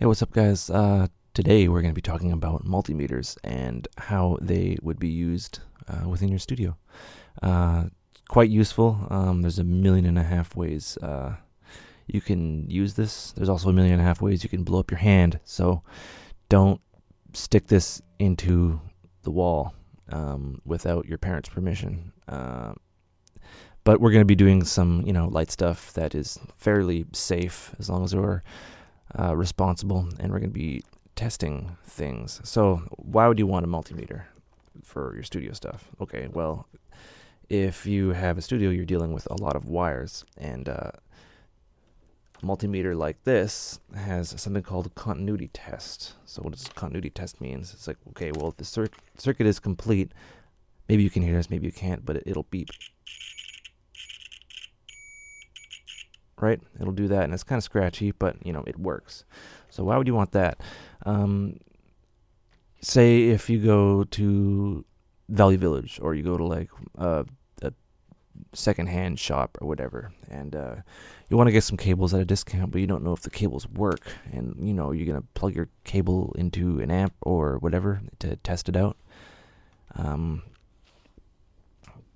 Hey, what's up, guys? Today we're going to be talking about multimeters and how they would be used within your studio. Quite useful. There's 1.5 million ways you can use this. There's also 1.5 million ways you can blow up your hand. So don't stick this into the wall without your parents' permission. But we're going to be doing some, light stuff that is fairly safe as long as we're responsible, and we're going to be testing things. So why would you want a multimeter for your studio stuff? Okay, well, if you have a studio, you're dealing with a lot of wires, and a multimeter like this has something called a continuity test. So what does continuity test means? It's like, okay, well, if the circuit is complete, maybe you can hear this, maybe you can't, but it'll beep. Right? It'll do that, and it's kind of scratchy, but it works. So why would you want that? Say if you go to Value Village, or you go to like a secondhand shop or whatever, and you want to get some cables at a discount, but you don't know if the cables work, and you're gonna plug your cable into an amp or whatever to test it out.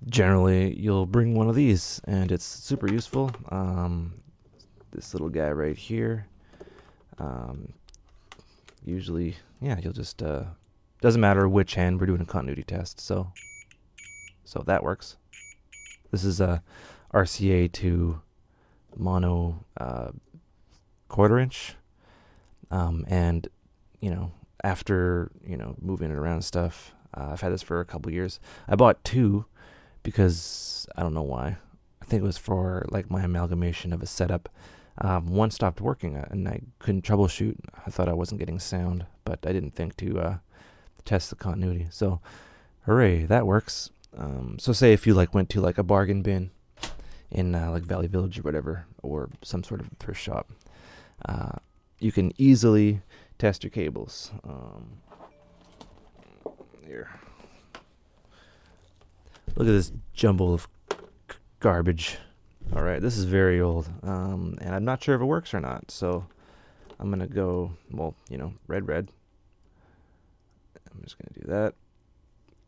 Generally, you'll bring one of these, and it's super useful. This little guy right here. Usually, you'll just doesn't matter which hand. We're doing a continuity test, so that works. This is a RCA to mono 1/4 inch, and after moving it around and stuff, I've had this for a couple years. I bought two because I don't know why. I think it was for like my amalgamation of a setup. One stopped working, and I couldn't troubleshoot. I thought I wasn't getting sound, but I didn't think to test the continuity. So, hooray, that works. So say if you went to a bargain bin in like Valley Village or whatever, or some sort of thrift shop, you can easily test your cables. Here. Look at this jumble of garbage. All right, this is very old, and I'm not sure if it works or not. So I'm gonna go, red. I'm just gonna do that,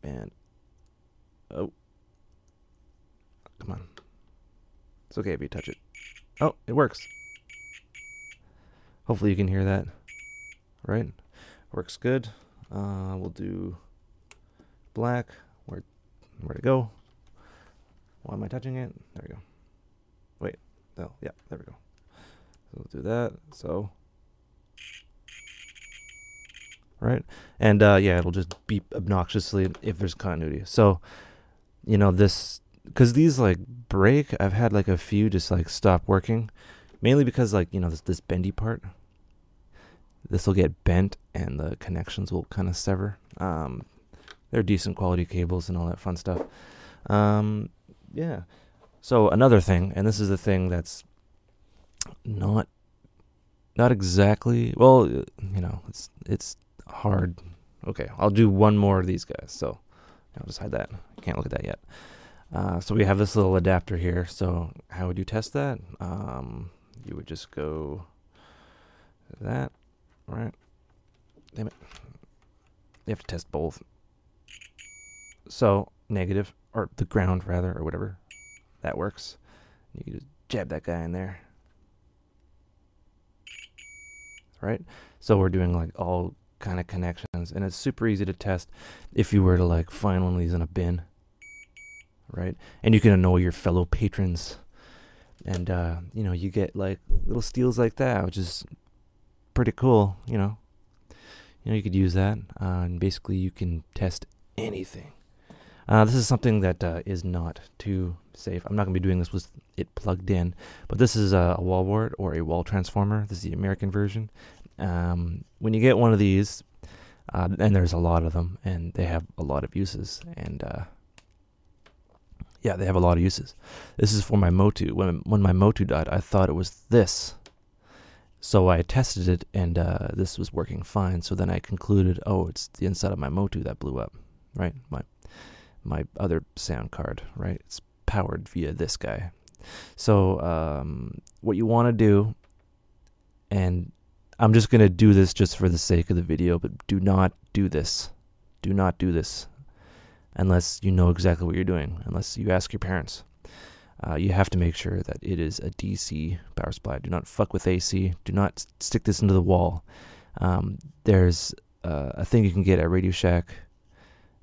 and oh, come on. It's okay if you touch it. Oh, it works. Hopefully you can hear that. Right, works good. We'll do black. Where to go? Why am I touching it? There we go. Wait. Oh, yeah, there we go. So we'll do that. So, right, and it'll just beep obnoxiously if there's continuity. So, this, because these break. I've had a few just stop working, mainly because this bendy part. This will get bent, and the connections will kind of sever. They're decent quality cables and all that fun stuff. So another thing, and this is the thing that's not exactly, well, it's hard. Okay, I'll do one more of these guys. So I'll just hide that. Can't look at that yet. So we have this little adapter here. So how would you test that? You would just go that, right? Damn it. You have to test both. So negative, or the ground rather, or whatever, that works. You can just jab that guy in there, right? So we're doing all kind of connections, and it's super easy to test if you were to find one of these in a bin, right? And you can annoy your fellow patrons, and you get little steals like that, which is pretty cool. You could use that, and basically you can test anything. This is something that is not too safe. I'm not going to be doing this with it plugged in, but this is a wall wart or a wall transformer. This is the American version. When you get one of these, and there's a lot of them, and they have a lot of uses, and they have a lot of uses. This is for my Motu. When my Motu died, I thought it was this. So I tested it, and this was working fine. So then I concluded, oh, it's the inside of my Motu that blew up, right? My other sound card, right? It's powered via this guy. So what you want to do, and I'm just going to do this just for the sake of the video, but do not do this. Do not do this unless you know exactly what you're doing, unless you ask your parents. You have to make sure that it is a DC power supply. Do not fuck with AC. Do not stick this into the wall. There's a thing you can get at Radio Shack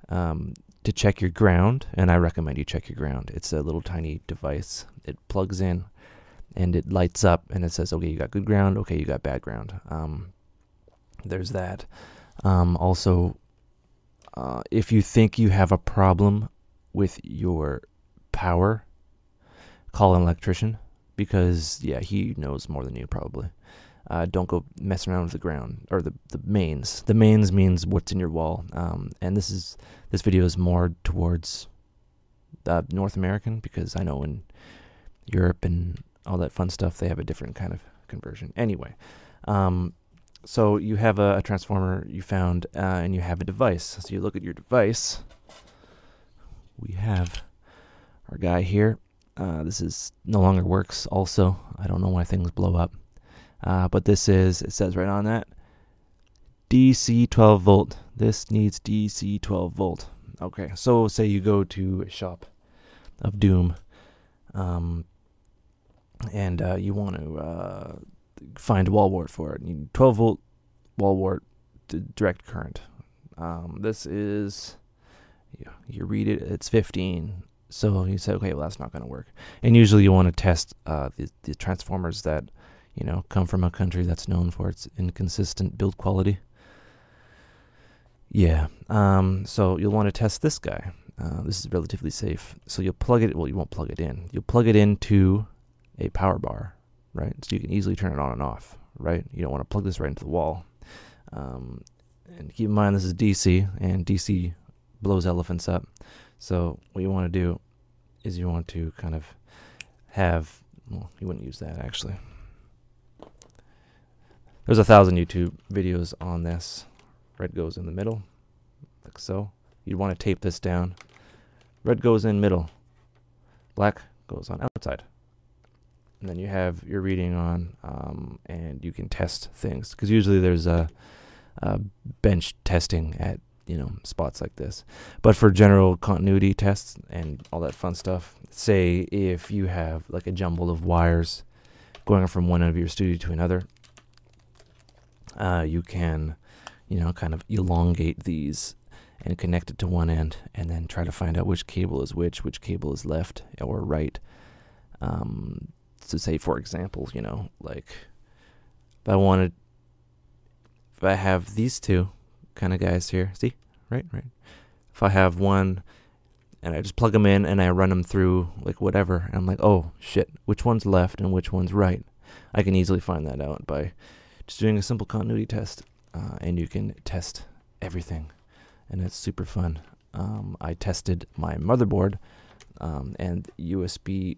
to check your ground, and I recommend you check your ground. It's a little tiny device. It plugs in, and it lights up, and it says, okay, you got good ground, okay, you got bad ground. There's that. Also, if you think you have a problem with your power, call an electrician, because, yeah, he knows more than you probably. Don't go messing around with the ground, or the mains. The mains means what's in your wall. And this video is more towards North American, because I know in Europe and all that fun stuff, they have a different kind of conversion. Anyway, so you have a transformer you found, and you have a device. So you look at your device. We have our guy here. This is no longer works also. I don't know why things blow up. But this is, it says right on that, DC 12 volt. This needs DC 12 volt. Okay, so say you go to a shop of doom, and you want to find a wall wart for it. You need 12 volt wall wart direct current. This is, you read it, it's 15. So you say, okay, well, that's not going to work. And usually you want to test the transformers that, come from a country that's known for its inconsistent build quality. Yeah. So you'll want to test this guy. This is relatively safe. So you'll plug it, well, you won't plug it in. You'll plug it into a power bar, right? So you can easily turn it on and off, right? You don't want to plug this right into the wall. And keep in mind, this is DC, and DC blows elephants up. So what you want to do is you want to kind of have, well, you wouldn't use that actually. There's 1,000 YouTube videos on this. Red goes in the middle, like so. You'd want to tape this down. Red goes in middle. Black goes on outside. And then you have your reading on, and you can test things. Because usually there's a bench testing at spots like this. But for general continuity tests and all that fun stuff, say if you have like a jumble of wires going from one end of your studio to another, you can, kind of elongate these and connect it to one end, and then try to find out which cable is which cable is left or right. So say, for example, like if I have these two kind of guys here, see, right. If I have one and I just plug them in and I run them through like whatever, and I'm like, oh shit, which one's left and which one's right? I can easily find that out by just doing a simple continuity test, and you can test everything, and it's super fun. I tested my motherboard, and USB,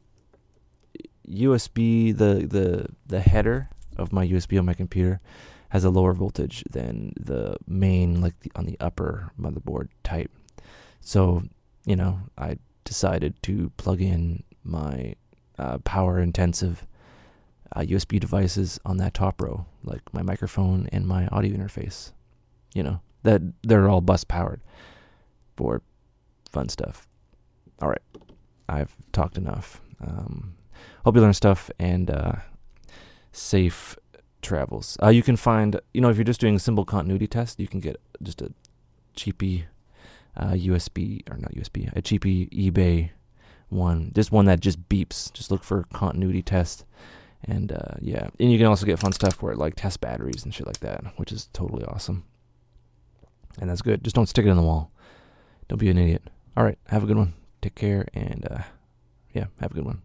the header of my USB on my computer has a lower voltage than the main, like on the upper motherboard type. So, I decided to plug in my power intensive USB devices on that top row, like my microphone and my audio interface. That they're all bus powered for fun stuff. All right, I've talked enough. Hope you learn stuff, and safe travels. You can find, if you're just doing a simple continuity test, you can get just a cheapy USB, or not USB, a cheapy eBay one, just one that just beeps. Just look for continuity test, and yeah, and you can also get fun stuff where it like test batteries and shit like that, which is totally awesome, and that's good. Just don't stick it in the wall. Don't be an idiot. All right, have a good one. Take care, and yeah, have a good one.